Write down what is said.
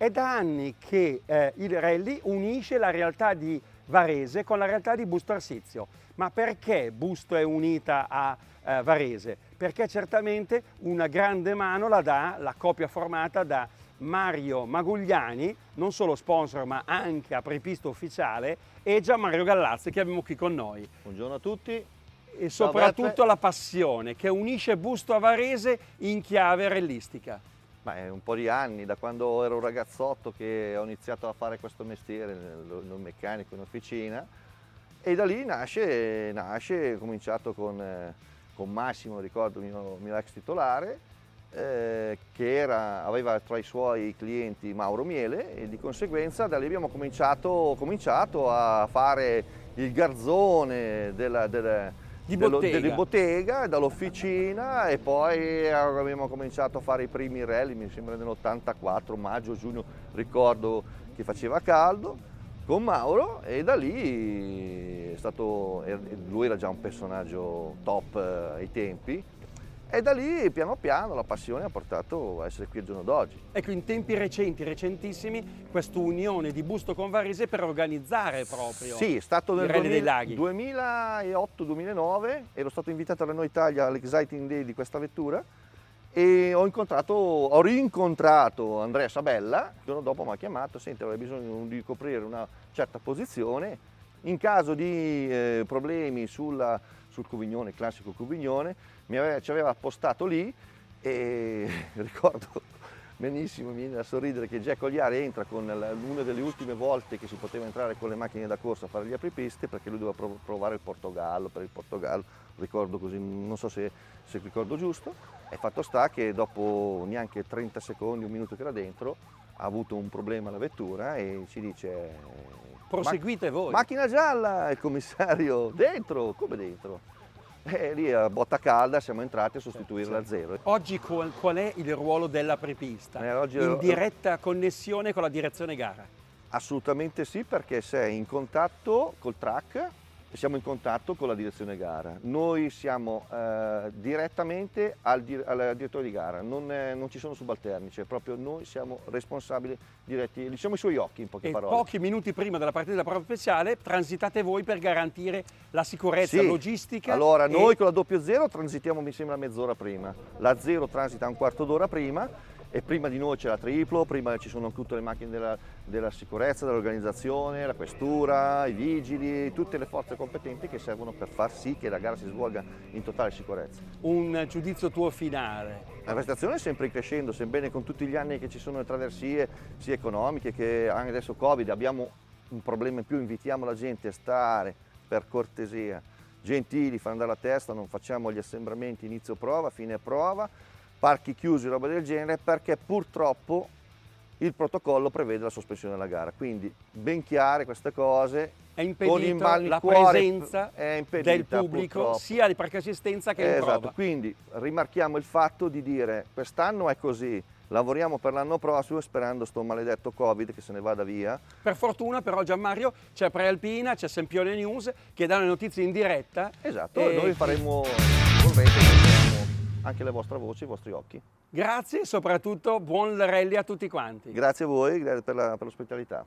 È da anni che il rally unisce la realtà di Varese con la realtà di Busto Arsizio. Ma perché Busto è unita a Varese? Perché certamente una grande mano la dà la coppia formata da Mario Magugliani, non solo sponsor ma anche apripista ufficiale, e Gianmario Gallazzi che abbiamo qui con noi. Buongiorno a tutti. E soprattutto la passione che unisce Busto a Varese in chiave rallistica. È un po' di anni, da quando ero un ragazzotto che ho iniziato a fare questo mestiere, il meccanico in officina, e da lì nasce, ho cominciato con Massimo, ricordo il mio ex titolare, che aveva tra i suoi clienti Mauro Miele, e di conseguenza da lì abbiamo cominciato a fare il garzone Di bottega, dall'officina, e poi abbiamo cominciato a fare i primi rally, mi sembra nell'84, maggio, giugno, ricordo che faceva caldo, con Mauro, e da lì lui era già un personaggio top ai tempi, e da lì piano piano la passione ha portato a essere qui al giorno d'oggi. Ecco, in tempi recentissimi, questa unione di Busto con Varese per organizzare proprio Sì, è stato nel Rally dei Laghi. 2008-2009, ero stato invitato alla Renault Italia all'Exciting Day di questa vettura, e ho rincontrato Andrea Sabella. Il giorno dopo mi ha chiamato: senti, avrei bisogno di coprire una certa posizione, in caso di problemi sul Covignone, il classico Covignone, ci aveva appostato lì, e ricordo benissimo, mi viene da sorridere, che Jack Oliari entra con una delle ultime volte che si poteva entrare con le macchine da corsa a fare gli apripiste, perché lui doveva provare il Portogallo, ricordo così, non so se ricordo giusto, e fatto sta che dopo neanche 30 secondi, un minuto che era dentro, ha avuto un problema la vettura e ci dice: proseguite voi. Macchina gialla, il commissario: dentro? Come dentro? E lì a botta calda siamo entrati a sostituirla a zero. Oggi qual è il ruolo dell'apripista? Oggi in diretta connessione con la direzione gara? Assolutamente sì, perché sei in contatto col track e siamo in contatto con la direzione gara. Noi siamo direttamente al direttore di gara, non ci sono subalterni, cioè proprio noi siamo responsabili diretti, diciamo i suoi occhi, in poche parole. Pochi minuti prima della partita della prova speciale transitate voi per garantire la sicurezza logistica. Allora, noi con la 00 transitiamo, mi sembra, mezz'ora prima, la 0 transita un quarto d'ora prima, e prima di noi c'è la triplo, prima ci sono tutte le macchine della sicurezza, dell'organizzazione, la questura, i vigili, tutte le forze competenti che servono per far sì che la gara si svolga in totale sicurezza. Un giudizio tuo finale? La prestazione è sempre crescendo, sebbene con tutti gli anni che ci sono le traversie sia economiche che anche adesso Covid abbiamo un problema in più, invitiamo la gente a stare, per cortesia, gentili, far andare la testa, non facciamo gli assembramenti inizio prova, fine prova, parchi chiusi, roba del genere, perché purtroppo il protocollo prevede la sospensione della gara. Quindi ben chiare queste cose. È impedita la presenza del pubblico, purtroppo, sia di parco assistenza che in prova. Quindi rimarchiamo il fatto di dire: quest'anno è così, lavoriamo per l'anno prossimo sperando sto maledetto Covid che se ne vada via. Per fortuna però, Gianmario, c'è Prealpina, c'è Sempione News che danno le notizie in diretta. Esatto, e noi faremo anche la vostra voce, i vostri occhi. Grazie e soprattutto buon rally a tutti quanti. Grazie a voi per l'ospitalità.